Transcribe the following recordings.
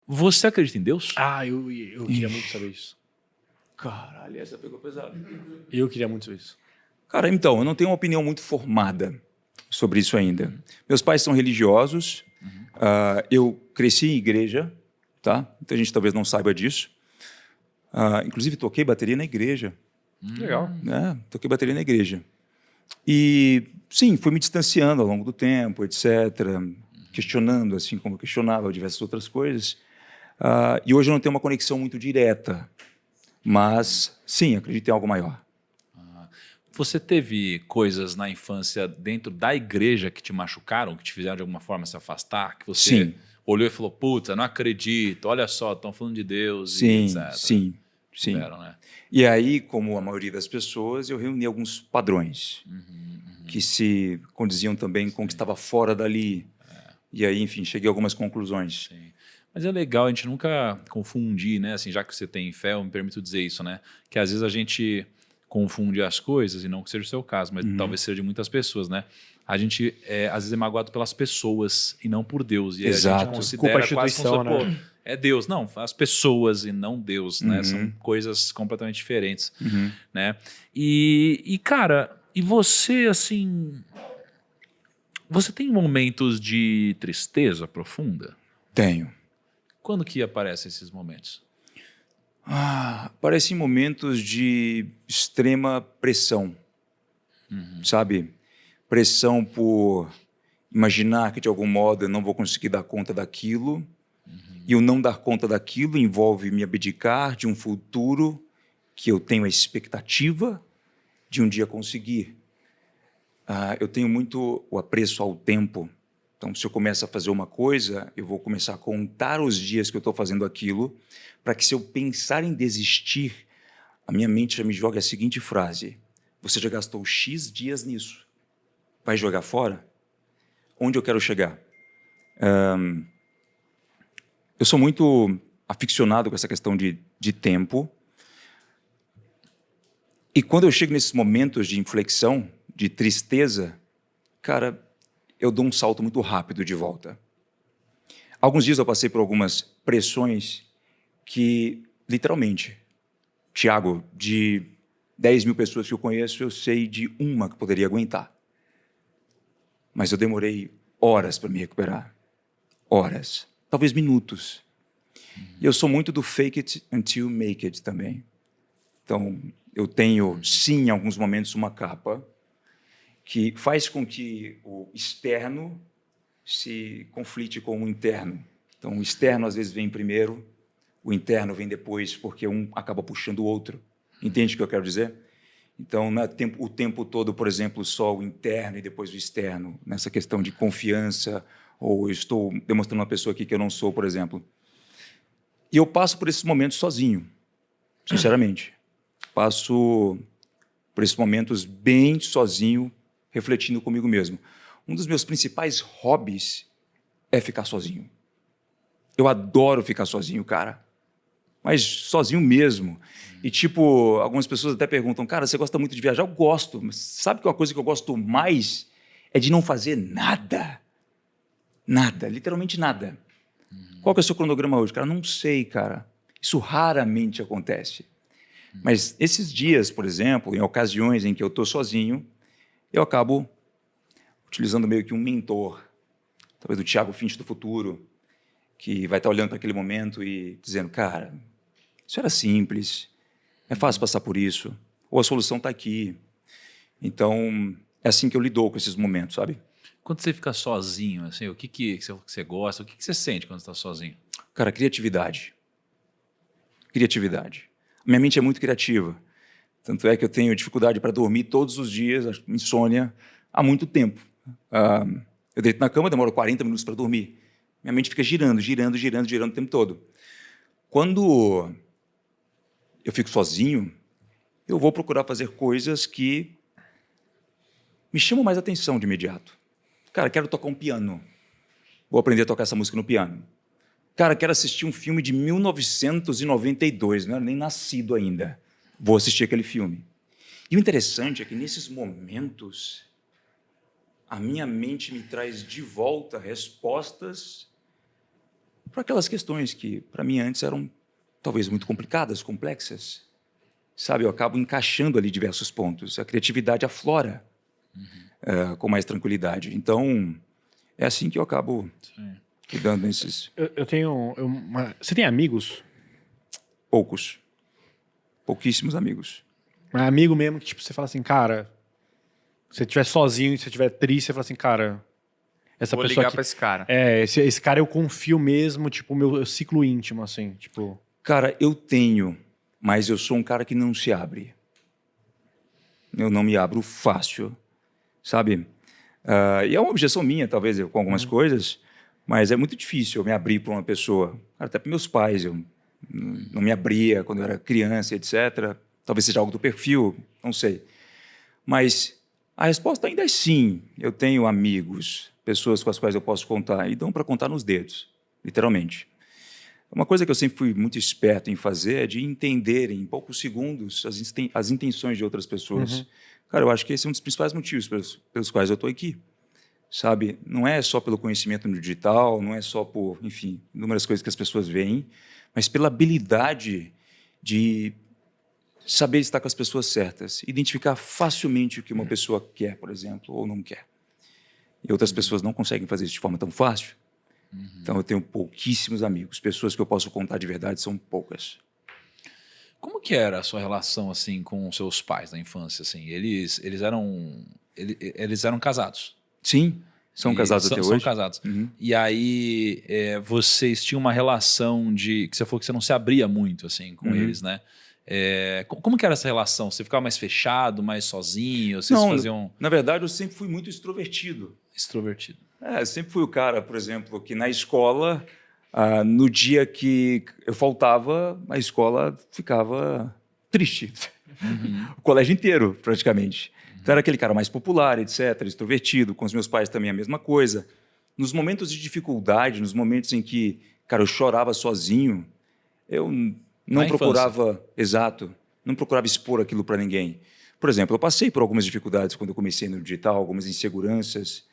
Você acredita em Deus? Eu queria muito saber isso. Caralho, essa pegou pesado. Eu queria muito saber isso. Cara, então, eu não tenho uma opinião muito formada sobre isso ainda. Meus pais são religiosos, eu cresci em igreja, tá? Muita gente talvez não saiba disso. Inclusive, toquei bateria na igreja. Legal. Toquei bateria na igreja. E, sim, fui me distanciando ao longo do tempo, etc., questionando, assim como eu questionava diversas outras coisas. E hoje eu não tenho uma conexão muito direta, mas, sim, acredito em algo maior. Você teve coisas na infância dentro da igreja que te machucaram, que te fizeram de alguma forma se afastar, que você Sim. olhou e falou, puta, não acredito, olha só, estão falando de Deus Sim, e etc. sim. Tiveram, né? E aí, como a maioria das pessoas, eu reuni alguns padrões que se condiziam também com o que estava fora dali. E aí, enfim, cheguei a algumas conclusões. Sim. Mas é legal a gente nunca confundir, né? Assim, já que você tem fé, eu me permito dizer isso, né? Que às vezes a gente confunde as coisas, e não que seja o seu caso, mas talvez seja de muitas pessoas, né? A gente, às vezes, é magoado pelas pessoas e não por Deus. E Exato. a gente considera Culpa a instituição, quase como se, né? pô, é Deus. Não, as pessoas e não Deus, né? São coisas completamente diferentes, né? E, cara, e você, assim... Você tem momentos de tristeza profunda? Tenho. Quando que aparecem esses momentos? Parecem momentos de extrema pressão, sabe? Pressão por imaginar que, de algum modo, eu não vou conseguir dar conta daquilo, e o não dar conta daquilo envolve me abdicar de um futuro que eu tenho a expectativa de um dia conseguir. Eu tenho muito o apreço ao tempo. Então, se eu começo a fazer uma coisa, eu vou começar a contar os dias que eu estou fazendo aquilo, para que, se eu pensar em desistir, a minha mente já me joga a seguinte frase: você já gastou X dias nisso. Vai jogar fora? Onde eu quero chegar? Eu sou muito aficionado com essa questão de tempo. E quando eu chego nesses momentos de inflexão, de tristeza, cara, eu dou um salto muito rápido de volta. Alguns dias eu passei por algumas pressões que, literalmente, Tiago, de 10 mil pessoas que eu conheço, eu sei de uma que poderia aguentar. Mas eu demorei horas para me recuperar. Horas. Talvez minutos. E eu sou muito do fake it until make it também. Então, eu tenho, sim, em alguns momentos, uma capa que faz com que o externo se conflite com o interno. Então, o externo, às vezes, vem primeiro, o interno vem depois, porque um acaba puxando o outro. Entende o que eu quero dizer? Então, não é o tempo todo, por exemplo, só o interno e depois o externo, nessa questão de confiança, ou eu estou demonstrando uma pessoa aqui que eu não sou, por exemplo. E eu passo por esses momentos sozinho, sinceramente. Passo por esses momentos bem sozinho, refletindo comigo mesmo. Um dos meus principais hobbies é ficar sozinho. Eu adoro ficar sozinho, cara. Mas sozinho mesmo. E, tipo, algumas pessoas até perguntam, cara, você gosta muito de viajar? Eu gosto, mas sabe que uma coisa que eu gosto mais é de não fazer nada. Nada, literalmente nada. Qual que é o seu cronograma hoje? Cara, não sei, cara. Isso raramente acontece. Mas esses dias, por exemplo, em ocasiões em que eu estou sozinho, eu acabo utilizando meio que um mentor, talvez o Thiago Finch do futuro, que vai estar olhando para aquele momento e dizendo, cara, isso era simples, é fácil passar por isso, ou a solução está aqui. Então, é assim que eu lido com esses momentos, sabe? Quando você fica sozinho, assim, o que você gosta, o que você sente quando está sozinho? Cara, criatividade. Criatividade. Minha mente é muito criativa. Tanto é que eu tenho dificuldade para dormir todos os dias, insônia, há muito tempo. Eu deito na cama, demoro 40 minutos para dormir. Minha mente fica girando, girando, girando, girando o tempo todo. Quando eu fico sozinho, eu vou procurar fazer coisas que me chamam mais atenção de imediato. Cara, quero tocar um piano. Vou aprender a tocar essa música no piano. Cara, quero assistir um filme de 1992, não era nem nascido ainda. Vou assistir aquele filme. E o interessante é que, nesses momentos, a minha mente me traz de volta respostas para aquelas questões que, para mim, antes eram talvez muito complicadas, complexas. Sabe, eu acabo encaixando ali diversos pontos. A criatividade aflora com mais tranquilidade. Então, é assim que eu acabo lidando nesses... Eu tenho... Você tem amigos? Poucos. Pouquíssimos amigos. Um amigo mesmo que tipo, você fala assim, cara... Se você estiver sozinho e se você estiver triste, você fala assim, cara... Essa Vou pessoa ligar aqui, pra esse cara. esse cara eu confio mesmo, tipo, o meu ciclo íntimo, assim, tipo... Cara, eu tenho, mas eu sou um cara que não se abre. Eu não me abro fácil, sabe? E é uma objeção minha, talvez, com algumas coisas, mas é muito difícil eu me abrir para uma pessoa. Cara, até para meus pais, eu não me abria quando eu era criança, etc. Talvez seja algo do perfil, não sei. Mas a resposta ainda é sim. Eu tenho amigos, pessoas com as quais eu posso contar, e dão para contar nos dedos, literalmente. Uma coisa que eu sempre fui muito esperto em fazer é de entender em poucos segundos as intenções de outras pessoas. Cara, eu acho que esse é um dos principais motivos pelos quais eu estou aqui. Sabe? Não é só pelo conhecimento no digital, não é só por, enfim, inúmeras coisas que as pessoas veem, mas pela habilidade de saber estar com as pessoas certas, identificar facilmente o que uma pessoa quer, por exemplo, ou não quer. E outras pessoas não conseguem fazer isso de forma tão fácil. Então, eu tenho pouquíssimos amigos. Pessoas que eu posso contar de verdade são poucas. Como que era a sua relação assim com os seus pais na infância? Assim, eles eram casados? Sim, são casados até hoje. São casados. E aí, vocês tinham uma relação que você falou que você não se abria muito assim com eles, né? Como que era essa relação? Você ficava mais fechado, mais sozinho? Vocês faziam... Na verdade, eu sempre fui muito extrovertido. Extrovertido. Sempre fui o cara, por exemplo, que na escola, no dia que eu faltava, a escola ficava triste. O colégio inteiro, praticamente. Então, era aquele cara mais popular, etc., extrovertido, com os meus pais também a mesma coisa. Nos momentos de dificuldade, nos momentos em que, cara, eu chorava sozinho, eu não procurava... Exato. Não procurava expor aquilo para ninguém. Por exemplo, eu passei por algumas dificuldades quando eu comecei no digital, algumas inseguranças,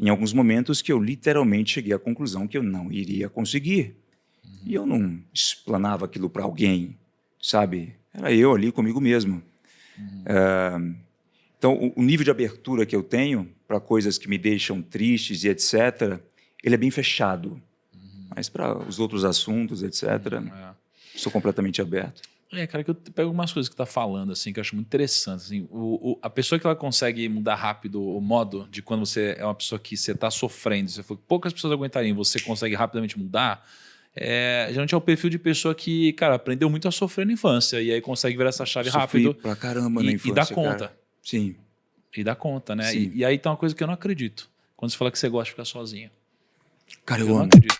em alguns momentos que eu literalmente cheguei à conclusão que eu não iria conseguir. E eu não explanava aquilo para alguém, sabe? Era eu ali comigo mesmo. Então, o nível de abertura que eu tenho para coisas que me deixam tristes e etc., ele é bem fechado. Mas para os outros assuntos, etc., sou completamente aberto. Cara, que eu pego algumas coisas que tá falando, assim, que eu acho muito interessante. Assim, a pessoa que ela consegue mudar rápido o modo de quando você é uma pessoa que você tá sofrendo, você falou que poucas pessoas aguentariam, você consegue rapidamente mudar, geralmente é o perfil de pessoa que, cara, aprendeu muito a sofrer na infância e aí consegue virar essa chave rápido. Pra caramba na infância, e dá conta. Cara. Sim. E dá conta, né? Sim. E aí tem uma coisa que eu não acredito. Quando você fala que você gosta de ficar sozinho. Cara, eu não amo. acredito.